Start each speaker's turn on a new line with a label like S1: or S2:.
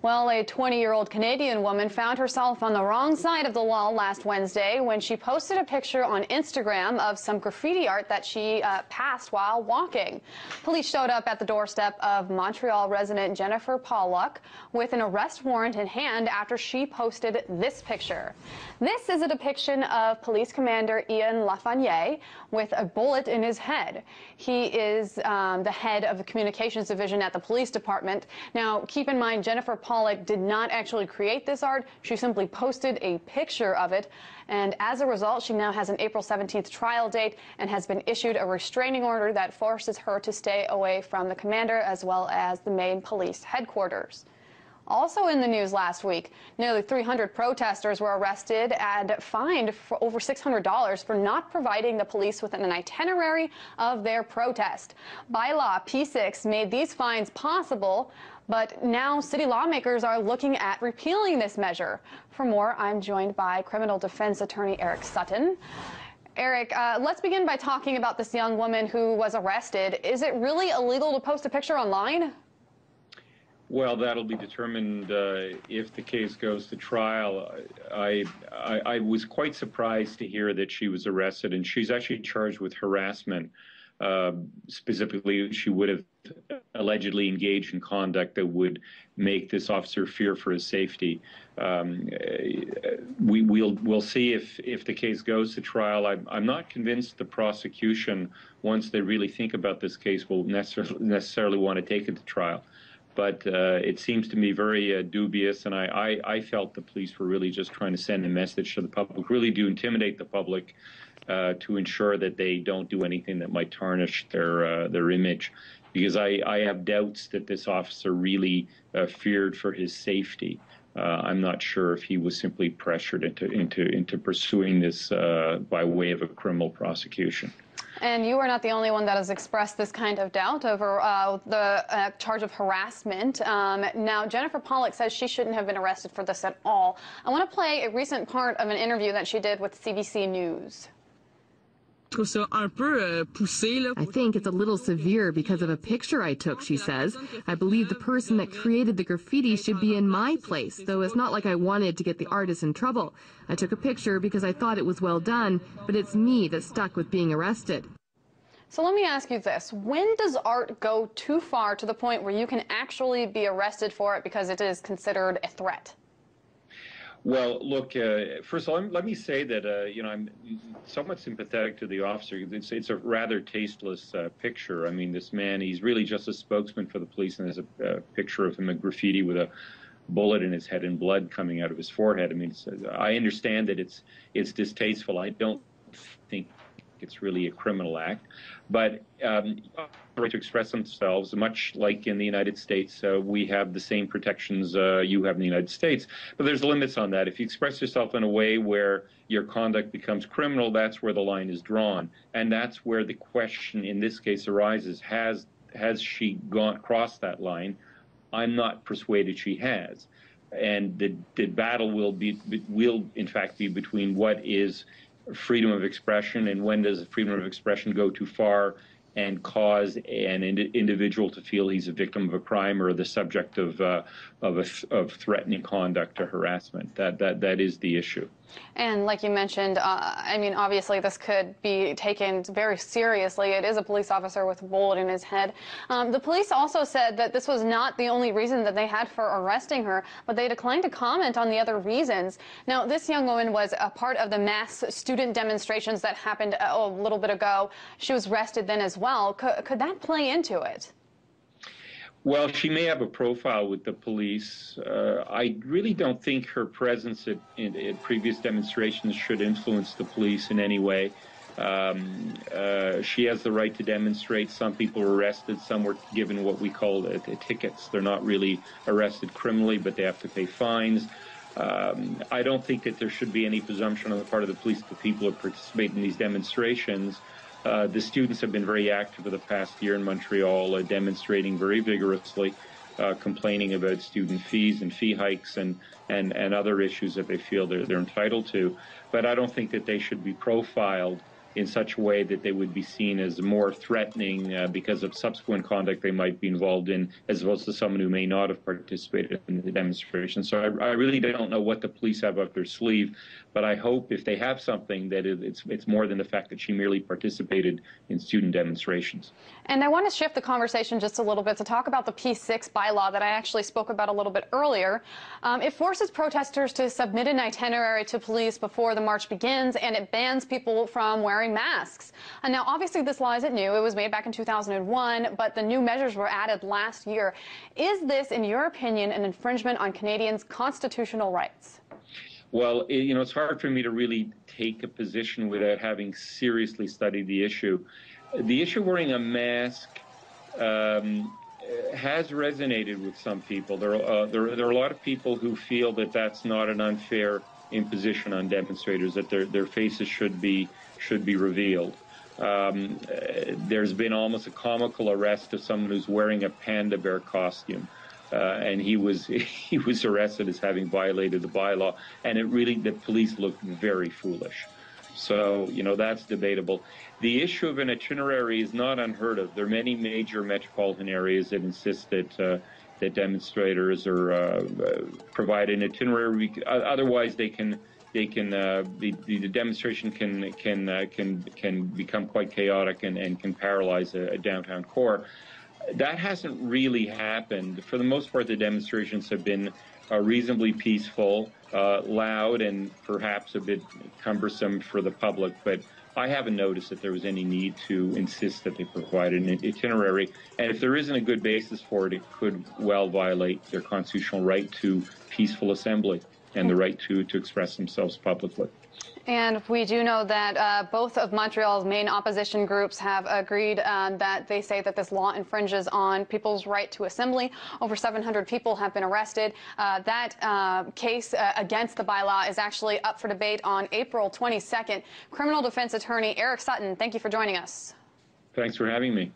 S1: Well, a 20-year-old Canadian woman found herself on the wrong side of the law last Wednesday when she posted a picture on Instagram of some graffiti art that she passed while walking. Police showed up at the doorstep of Montreal resident Jennifer Pollock with an arrest warrant in hand after she posted this picture. This is a depiction of Police Commander Ian Lafreniere with a bullet in his head. He is the head of the communications division at the police department. Now, keep in mind, Jennifer Pollock did not actually create this art. She simply posted a picture of it. And as a result, she now has an April 17th trial date and has been issued a restraining order that forces her to stay away from the commander as well as the main police headquarters. Also in the news last week, nearly 300 protesters were arrested and fined for over $600 for not providing the police with an itinerary of their protest. By law, P6 made these fines possible, but now city lawmakers are looking at repealing this measure. For more, I'm joined by criminal defense attorney Eric Sutton. Eric, let's begin by talking about this young woman who was arrested. Is it really illegal to post a picture online?
S2: Well, that'll be determined if the case goes to trial. I was quite surprised to hear that she was arrested, and she's actually charged with harassment. Specifically, she would have allegedly engaged in conduct that would make this officer fear for his safety. We'll see if the case goes to trial. I'm not convinced the prosecution, once they really think about this case, will necessarily want to take it to trial. But it seems to me very dubious, and I felt the police were really just trying to send a message to the public, really do intimidate the public to ensure that they don't do anything that might tarnish their image. Because I have doubts that this officer really feared for his safety. I'm not sure if he was simply pressured into pursuing this by way of a criminal prosecution.
S1: And you are not the only one that has expressed this kind of doubt over the charge of harassment. Now, Jennifer Pollock says she shouldn't have been arrested for this at all. I want to play a recent part of an interview that she did with CBC News.
S3: I think it's a little severe because of a picture I took, she says. I believe the person that created the graffiti should be in my place, though it's not like I wanted to get the artist in trouble. I took a picture because I thought it was well done, but it's me that's stuck with being arrested.
S1: So let me ask you this. When does art go too far to the point where you can actually be arrested for it because it is considered a threat?
S2: Well, look, first of all, let me say that, I'm somewhat sympathetic to the officer. It's a rather tasteless picture. I mean, this man, he's really just a spokesman for the police, and there's a picture of him, a graffiti with a bullet in his head and blood coming out of his forehead. I mean, I understand that it's distasteful. I don't think it's really a criminal act, but right to express themselves, much like in the United States, we have the same protections you have in the United States, but there's limits on that. If you express yourself in a way where your conduct becomes criminal, that's where the line is drawn, and that's where the question in this case arises: has she crossed that line? I'm not persuaded she has, and the battle will in fact be between what is freedom of expression and when does freedom of expression go too far and cause an individual to feel he's a victim of a crime or the subject of threatening conduct or harassment. That is the issue.
S1: And like you mentioned, I mean, obviously this could be taken very seriously. It is a police officer with a bullet in his head. The police also said that this was not the only reason that they had for arresting her, but they declined to comment on the other reasons. Now, this young woman was a part of the mass student demonstrations that happened a little bit ago. She was arrested then as well. Could that play into it?
S2: Well, she may have a profile with the police. I really don't think her presence at previous demonstrations should influence the police in any way. She has the right to demonstrate. Some people were arrested. Some were given what we call tickets. They're not really arrested criminally, but they have to pay fines. I don't think that there should be any presumption on the part of the police that people who participate in these demonstrations. The students have been very active for the past year in Montreal, demonstrating very vigorously, complaining about student fees and fee hikes and other issues that they feel they're entitled to. But I don't think that they should be profiled in such a way that they would be seen as more threatening because of subsequent conduct they might be involved in, as opposed to someone who may not have participated in the demonstration. So I really don't know what the police have up their sleeve, but I hope if they have something that it's more than the fact that she merely participated in student demonstrations.
S1: And I want to shift the conversation just a little bit to talk about the P6 bylaw that I actually spoke about a little bit earlier. It forces protesters to submit an itinerary to police before the march begins, and it bans people from wearing masks. And now, obviously, this law isn't new. It was made back in 2001, but the new measures were added last year. Is this, in your opinion, an infringement on Canadians' constitutional rights?
S2: Well, it's hard for me to really take a position without having seriously studied the issue. The issue of wearing a mask has resonated with some people. There are a lot of people who feel that that's not an unfair imposition on demonstrators, that their faces should be revealed. There's been almost a comical arrest of someone who's wearing a panda bear costume. And he was arrested as having violated the bylaw, and the police looked very foolish. So, that's debatable. The issue of an itinerary is not unheard of. There are many major metropolitan areas that insist that demonstrators provide an itinerary. Otherwise, the demonstration can become quite chaotic and can paralyze a downtown core. That hasn't really happened. For the most part, the demonstrations have been reasonably peaceful, loud, and perhaps a bit cumbersome for the public, but I haven't noticed that there was any need to insist that they provide an itinerary. And if there isn't a good basis for it, it could well violate their constitutional right to peaceful assembly and the right to express themselves publicly.
S1: And we do know that both of Montreal's main opposition groups have agreed that they say that this law infringes on people's right to assembly. Over 700 people have been arrested. That case against the bylaw is actually up for debate on April 22nd. Criminal defense attorney Eric Sutton, thank you for joining us.
S2: Thanks for having me.